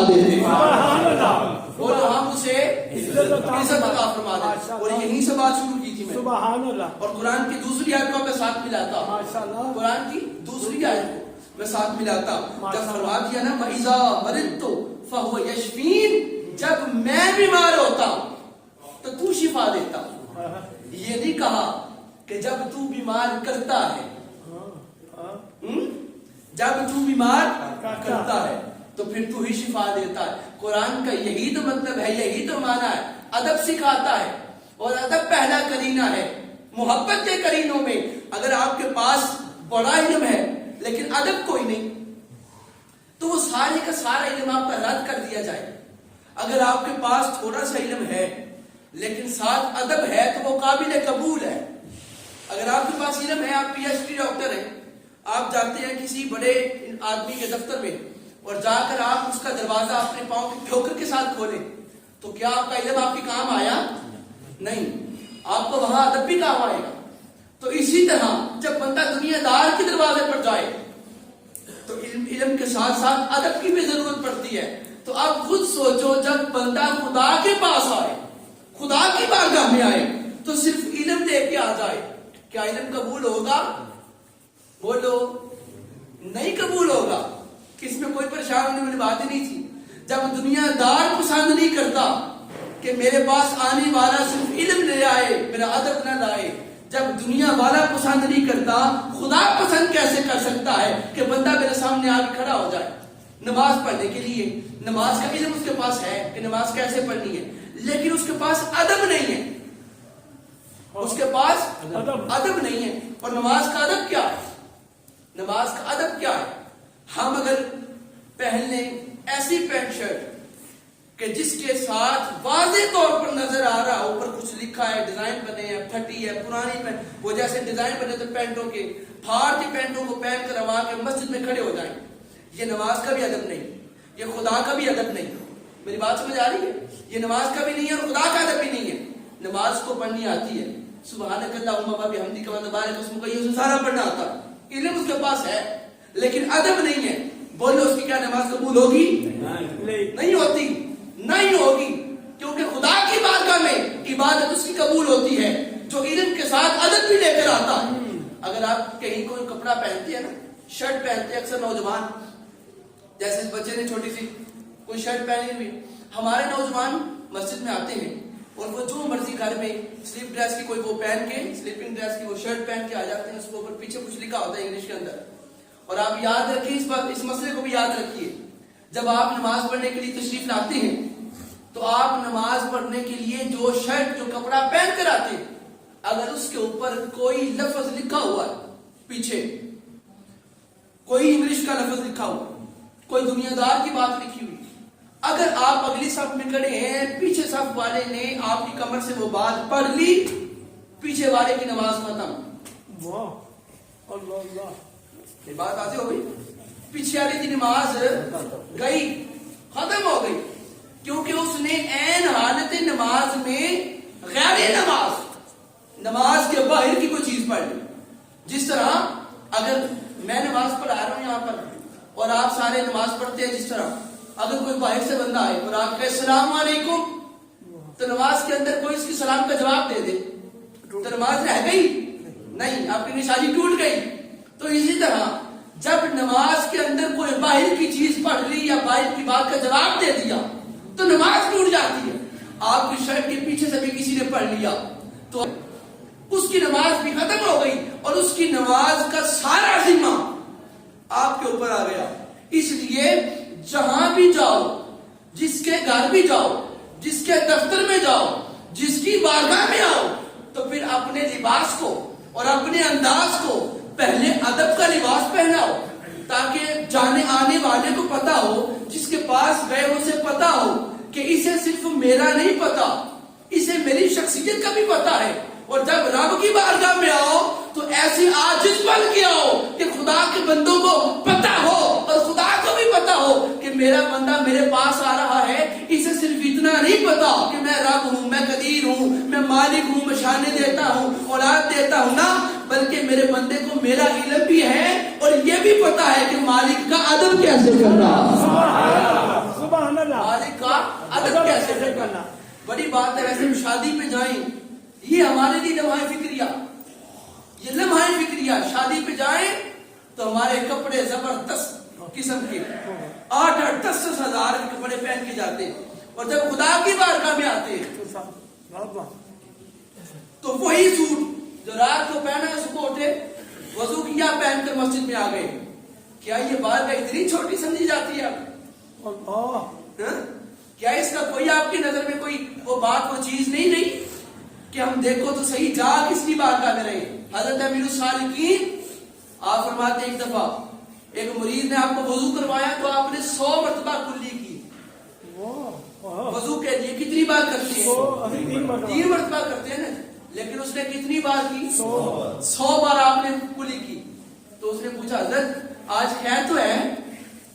دیتے ہیں، بولو ہم اسے عزت عطا فرما دیتے ہیں۔ اور یہیں سے بات شروع کی تھی میں، اور قرآن کی دوسری آیت کو میں ساتھ ملاتا ہوں، قرآن کی دوسری آیت کو میں ساتھ ملاتا ہوں، جب فرما دیا نا وَإِذَا مَرِضْتُ فَهُوَ يَشْفِينِ، جب میں بیمار ہوتا ہوں تو تو شفا دیتا ہوں۔ یہ نہیں کہا کہ جب تو بیمار کرتا ہے، جب تو بیمار کرتا ہے تو پھر تو ہی شفا دیتا ہے۔ قرآن کا یہی تو مطلب ہے، یہی تو معنی ہے، ادب سکھاتا ہے، اور ادب پہلا کرینہ ہے محبت کے کرینوں میں۔ اگر آپ کے پاس بڑا علم ہے لیکن ادب کوئی نہیں تو وہ سارے کا سارا علم آپ کا رد کر دیا جائے۔ اگر آپ کے پاس تھوڑا سا علم ہے لیکن ساتھ ادب ہے تو وہ قابل قبول ہے۔ اگر آپ کے پاس علم ہے، آپ پی ایچ ڈی ڈاکٹر ہیں، آپ جاتے ہیں کسی بڑے آدمی کے دفتر میں اور جا کر آپ اس کا دروازہ اپنے پاؤں کی ٹھوکر کے ساتھ کھولیں تو کیا آپ کا علم آپ کے کام آیا؟ نہیں، آپ کو وہاں ادب بھی کام آئے گا۔ تو اسی طرح جب بندہ دنیا دار کے دروازے پر جائے تو علم کے ساتھ ساتھ ادب کی بھی ضرورت پڑتی ہے۔ تو آپ خود سوچو، جب بندہ خدا کے پاس آئے، خدا کی بارگاہ میں آئے تو صرف علم لے کے آ جائے، کیا علم قبول ہوگا؟ بولو نہیں قبول ہوگا۔ اس میں کوئی پریشان ہونے والی بات ہی نہیں تھی۔ جب دنیا دار پسند نہیں کرتا کہ میرے پاس آنے والا صرف علم لے آئے، میرا ادب نہ لائے، جب دنیا والا پسند نہیں کرتا، خدا پسند کیسے کر سکتا ہے کہ بندہ میرے سامنے آ کے کھڑا ہو جائے نماز پڑھنے کے لیے؟ نماز کا علم اس کے پاس ہے کہ نماز کیسے پڑھنی ہے، لیکن اس کے پاس ادب نہیں ہے، اس کے پاس ادب نہیں ہے۔ اور نماز کا ادب کیا ہے؟ نماز کا ادب کیا ہے؟ ہم اگر پہن لیں ایسی پینٹ شرٹ کہ جس کے ساتھ واضح طور پر نظر آ رہا، اوپر کچھ لکھا ہے، ڈیزائن بنے ہیں، پھٹی ہے، پرانی پینٹ، وہ جیسے ڈیزائن بنے تو پینٹوں کے، پھاڑ کی پینٹوں کو پہن کر ہم آ کے مسجد میں کھڑے ہو جائیں، یہ نماز کا بھی ادب نہیں، یہ خدا کا بھی ادب نہیں۔ میری بات سمجھ آ رہی ہے؟ یہ نماز کا بھی نہیں ہے اور خدا کا ادب بھی نہیں ہے۔ نماز کو پڑھنی آتی ہے، سبحانک اللہم و بحمدک و تبارک اسمک، یہ سارا پڑھنا آتا ہے، علم اس کے پاس ہے لیکن ادب نہیں ہے۔ بولو اس کی کیا نماز قبول ہوگی؟ نہیں ہوتی، نہیں ہوگی، کیونکہ خدا کی بارگاہ میں عبادت اس کی قبول ہوتی ہے جو علم کے ساتھ ادب بھی لے کر آتا ہے۔ اگر آپ کہیں کوئی کپڑا پہنتے ہیں نا، شرٹ پہنتے ہیں اکثر نوجوان، جیسے اس بچے نے چھوٹی سی کوئی شرٹ پہنی ہوئی، ہمارے نوجوان مسجد میں آتے ہیں اور وہ جو مرضی گھر میں سلیپ ڈریس کی کوئی وہ پہن کے، سلیپنگ ڈریس کی وہ شرٹ پہن کے آ جاتے ہیں، اس کے اوپر پیچھے کچھ لکھا ہوتا ہے انگلش کے اندر۔ اور آپ یاد رکھیں اس بات، اس مسئلے کو بھی یاد رکھیے، جب آپ نماز پڑھنے کے لیے تشریف لاتے ہیں تو آپ نماز پڑھنے کے لیے جو شرٹ، جو کپڑا پہن کر آتے ہیں، اگر اس کے اوپر کوئی لفظ لکھا ہوا ہے، پیچھے کوئی انگلش کا لفظ لکھا ہوا، کوئی دنیا دار کی بات لکھی ہوئی، اگر آپ اگلی صف میں کھڑے ہیں، پیچھے صف والے نے آپ کی کمر سے وہ بات پڑھ لی، پیچھے والے کی نماز ختم۔ واہ اللہ اللہ، یہ بات آتی ہو گئی، پیچھے والی کی نماز گئی، ختم ہو گئی، کیونکہ اس نے عین حالت نماز میں غیر نماز کے باہر کی کوئی چیز پڑھ لی۔ جس طرح اگر میں نماز پڑھا رہا ہوں یہاں پر اور آپ سارے نماز پڑھتے ہیں، جس طرح اگر کوئی باہر سے بندہ آئے اور آپ کہے السلام علیکم، تو نماز کے اندر کوئی اس کی سلام کا جواب دے دے تو نماز رہ گئی؟ نہیں، آپ کی نشانی ٹوٹ گئی۔ تو اسی طرح جب نماز کے اندر کوئی باہر کی چیز پڑھ لی یا باہر کی بات کا جواب دے دیا تو نماز ٹوٹ جاتی ہے۔ آپ کی شرٹ کے پیچھے سے بھی کسی نے پڑھ لیا تو اس کی نماز بھی ختم ہو گئی اور اس کی نماز کا سارا ذمہ آپ کے اوپر آ گیا۔ اس لیے جہاں بھی جاؤ، جس کے گھر بھی جاؤ، جس کے دفتر میں جاؤ، جس کی بارگاہ میں آؤ، تو پھر اپنے لباس کو اور اپنے انداز کو پہلے ادب کا لباس پہناؤ، تاکہ جانے آنے والے کو پتا ہو، جس کے پاس گئے اسے پتا ہو کہ اسے صرف میرا نہیں پتا، اسے میری شخصیت کا بھی پتا ہے۔ اور جب رب کی بارگاہ میں آؤ تو ایسی عاجز بن کے آؤ کہ خدا کے بندوں کو پتا ہو اور خدا کو بھی پتا ہو کہ میرا بندہ میرے پاس آ رہا ہے، اسے صرف اتنا نہیں پتا کہ میں رب ہوں، میں قدیر ہوں، میں مالک ہوں، میں شانے دیتا ہوں، اولاد دیتا ہوں، نا، بلکہ میرے بندے کو میرا علم بھی ہے اور یہ بھی پتا ہے کہ مالک کا ادب کیسے کرنا۔ سبحان اللہ، سبحان اللہ۔ بڑی بات ہے. ویسے ہم شادی پہ جائیں, یہ ہمارے لیے لمحہ فکریہ, یہ لمحہ فکریہ. شادی پہ جائیں تو ہمارے کپڑے زبردست قسم کے 8-10 ہزار کے کپڑے پہن کے جاتے ہیں, اور جب خدا کی بارگاہ میں آتے ہیں تو وہی سوٹ جو رات کو پہنا ہے صبح اٹھے وضو کیا پہن کر مسجد میں آ گئے. کیا یہ بارگاہ اتنی چھوٹی سمجھی جاتی ہے؟ کیا اس کا کوئی آپ کی نظر میں کوئی وہ بات وہ چیز نہیں رہی کہ ہم دیکھو تو صحیح جا کس کی بارگاہ میں رہے؟ حضرت امیر الصالحین آپ فرماتے ایک دفعہ ایک مرید نے آپ کو وضو کروایا تو آپ نے 100 مرتبہ کلی کی. وضو کے لیے کتنی بار کرتے ہیں؟ 3 مرتبہ کرتے ہیں نا, لیکن اس نے کتنی بار کی؟ 100 بار آپ نے کلی کی. تو اس نے پوچھا حضرت آج خیر تو ہے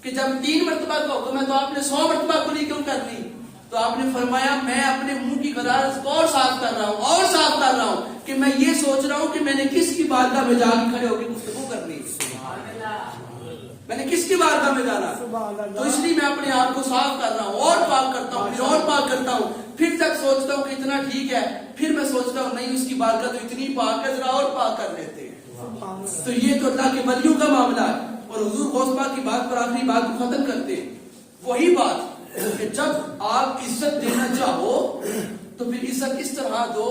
کہ جب 3 مرتبہ کا حکم ہے تو آپ نے 100 مرتبہ کلی کیوں کر لی؟ تو آپ نے فرمایا میں اپنے منہ کی غرارت کو اور صاف کر رہا ہوں کہ میں یہ سوچ رہا ہوں کہ میں نے کس کی بارگاہ میں جا کے کھڑے ہو کے گفتگو کرنی, میں نے کس کی بارگاہ میں جانا, تو اس لیے میں اپنے آپ کو صاف کر رہا ہوں اور پاک کرتا ہوں, پھر اور پاک کرتا ہوں, پھر جب سوچتا ہوں کہ اتنا ٹھیک ہے پھر میں سوچتا ہوں نہیں اس کی بارگاہ تو اتنی پاک ہے, ذرا اور پاک کر لیتے ہیں. تو یہ تو اللہ کے ولیوں کا معاملہ ہے. اور حضور غوث پاک کی بات پر آخری بات کو ختم کرتے ہیں. وہی بات کہ جب آپ عزت دینا چاہو تو پھر عزت اس طرح دو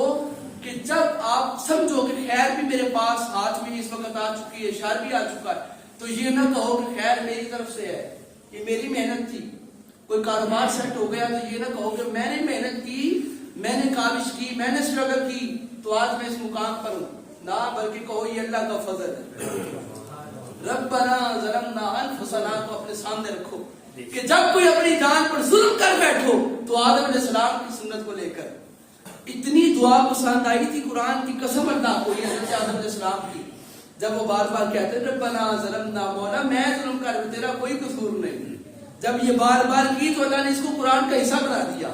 کہ جب آپ سمجھو کہ خیر بھی میرے پاس ہاتھ میں اس وقت آ چکی ہے, شر بھی آ چکا ہے, تو یہ نہ کہو کہ خیر میری طرف سے ہے, یہ میری محنت تھی. کوئی کاروبار سیٹ ہو گیا تو یہ نہ کہو کہ میں نے محنت کی, میں نے کاوش کی, میں نے اسٹرگل کی تو آج میں اس مقام پر ہوں. نہ بلکہ کہو یہ اللہ کا فضل ہے. ربنا ظلمنا انفسنا کو اپنے سامنے رکھو کہ جب کوئی اپنی جان پر ظلم کر بیٹھو تو آدم علیہ السلام کی سنت کو لے کر اتنی دعا پسند آئی تھی, قرآن کی قسم اللہ کو, یہ حضرت آدم علیہ السلام کی, جب وہ بار بار کہتے ہیں ربنا ظلمنا, مولا میں ظلم کر تیرا کوئی قصور نہیں, جب یہ بار بار کی تو اللہ نے اس کو قرآن کا حصہ بنا دیا.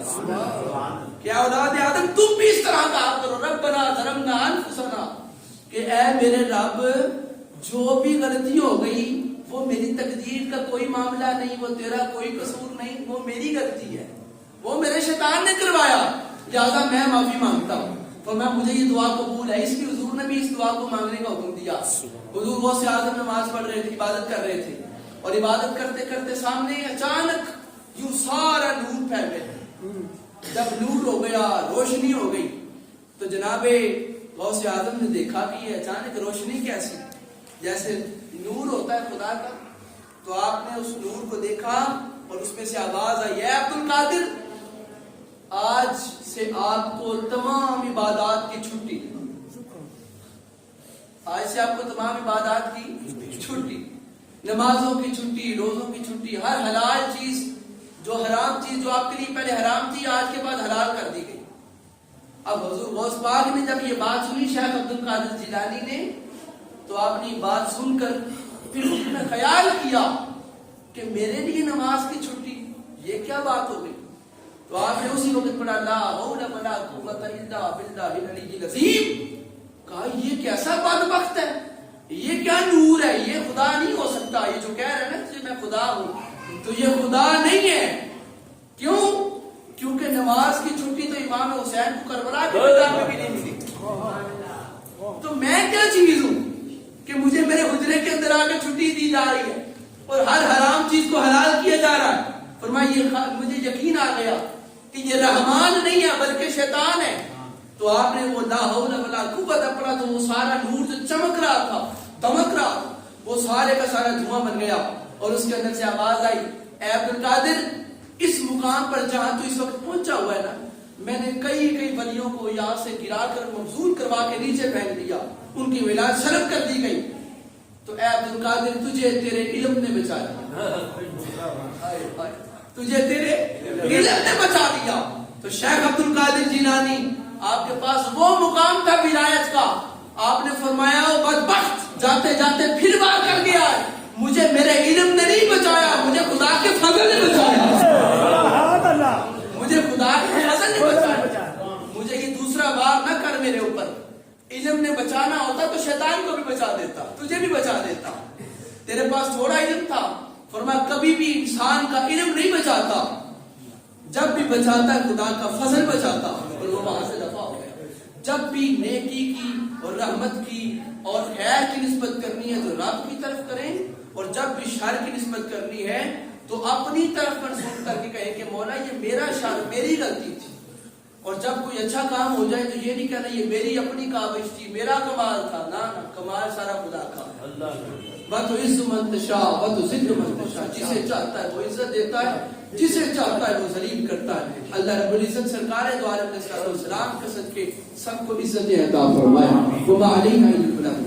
کیا اولاد آدم تم بھی اس طرح کہا کرو ربنا ظلمنا انفسنا کہ اے میرے رب جو بھی غلطی ہو گئی وہ میری تقدیر کا کوئی معاملہ نہیں, وہ تیرا کوئی قصور نہیں, وہ میری غلطی ہے, وہ میرے شیطان نے کروایا, لہٰذا میں معافی مانگتا ہوں. فرمایا مجھے یہ دعا قبول ہے. اس لیے حضور نے بھی اس دعا کو مانگنے کا حکم دیا. حضور غوث اعظم نماز پڑھ رہے تھے, عبادت کر رہے تھے, اور عبادت کرتے کرتے سامنے اچانک یوں سارا نور پھیل گیا. جب نور ہو گیا, روشنی ہو گئی, تو جناب غوث اعظم نے دیکھا کہ یہ اچانک روشنی کیسی, جیسے نور ہوتا ہے خدا کا. تو آپ نے اس نور کو دیکھا اور اس میں سے آواز آئی, اے عبد القادر آج سے آپ کو تمام عبادات کی چھٹی, آج سے آپ کو تمام عبادات کی چھٹی, نمازوں کی چھٹی, روزوں کی چھٹی, ہر حلال چیز جو حرام چیز جو آپ کے لیے پہلے حرام تھی آج کے بعد حلال کر دی گئی. اب حضور غوث پاک نے جب یہ بات سنی شیخ عبد القادر جیلانی نے, تو آپ نے بات سن کر پھر اس نے خیال کیا کہ میرے لیے نماز کی چھٹی, یہ کیا بات ہو گئی. تو آپ نے اسی وقت پڑھا لا حول ولا قوت الا باللہ العلی العظیم, کہا یہ کیسا بدبخت ہے, یہ کیا نور ہے, یہ خدا نہیں ہو سکتا. یہ جو کہہ رہے ہیں نا کہ میں خدا ہوں, تو یہ خدا نہیں ہے. کیوں؟ کیونکہ نماز کی چھٹی تو امام حسین کو کربلا کے میدان میں بھی نہیں ملی. تو میں کیا چیز ہوں کہ مجھے میرے حجرے کے اندر آ کے چھٹی دی جا رہی ہے اور ہر حرام چیز کو حلال کیا جا رہا ہے. فرمایا یہ مجھے یقین آ گیا کہ یہ رحمان نہیں ہے بلکہ شیطان ہے. تو آپ نے وہ لا حول ولا قوت پڑھا تو وہ سارا نور جو چمک رہا تھا, دمک رہا تھا, وہ سارے کا سارا دھواں بن گیا. اور اس کے اندر سے آواز آئی, اے عبد القادر اس مقام پر جہاں تو اس وقت پہنچا ہوا ہے نا, میں نے کئی ولیوں کو یہاں سے گرا کر مبذول کروا کے نیچے پھینک دیا, ان کی ولایت سلب کر دی گئی. تو اے عبد القادر تجھے تیرے علم نے بچایا, تجھے تیرے علم نے بچا دیا. تو شیخ عبد القادر جیلانی آپ کے پاس وہ مقام تھا ولایت کا, آپ نے فرمایا وہ بدبخت جاتے جاتے پھر بات کر گیا, مجھے میرے علم نے نہیں بچایا, مجھے خدا کے فضل نے بچایا, مجھے خدا کے فضل نے بچایا. مجھے یہ دوسرا بار نہ کر میرے اوپر. علم نے بچانا ہوتا تو شیطان کو بھی بچا دیتا, تجھے بھی بچا دیتا. تیرے پاس تھوڑا علم تھا. فرمایا کبھی بھی انسان کا علم نہیں بچاتا, جب بھی بچاتا ہے خدا کا فضل بچاتا اور وہ وہاں سے دفع ہو گیا. جب بھی نیکی کی اور رحمت کی اور خیر کی نسبت کرنی ہے تو رب کی طرف کریں, اور جب بھی شر کی نسبت کرنی ہے تو اپنی طرف منسوخ کر کے کہیں کہ مولا یہ میرا شر, میری غلطی تھی. اور جب کوئی اچھا کام ہو جائے تو یہ نہیں کہنا یہ میری اپنی کاوش تھی, میرا کمال تھا. نہ کمال سارا خدا کا. وَتُعِزُّ مَن تَشَاءُ وَتُذِلُّ مَن تَشَاءُ, جسے چاہتا ہے وہ عزت دیتا ہے, جسے چاہتا ہے وہ ذلیل کرتا ہے. اللہ رب العزت سرکار دو عالم علیہ السلام کے صدقے سب کو عزت عطا فرمائے. وَمَا عَلَيْنَا إِلَّا الْبَلَاغُ.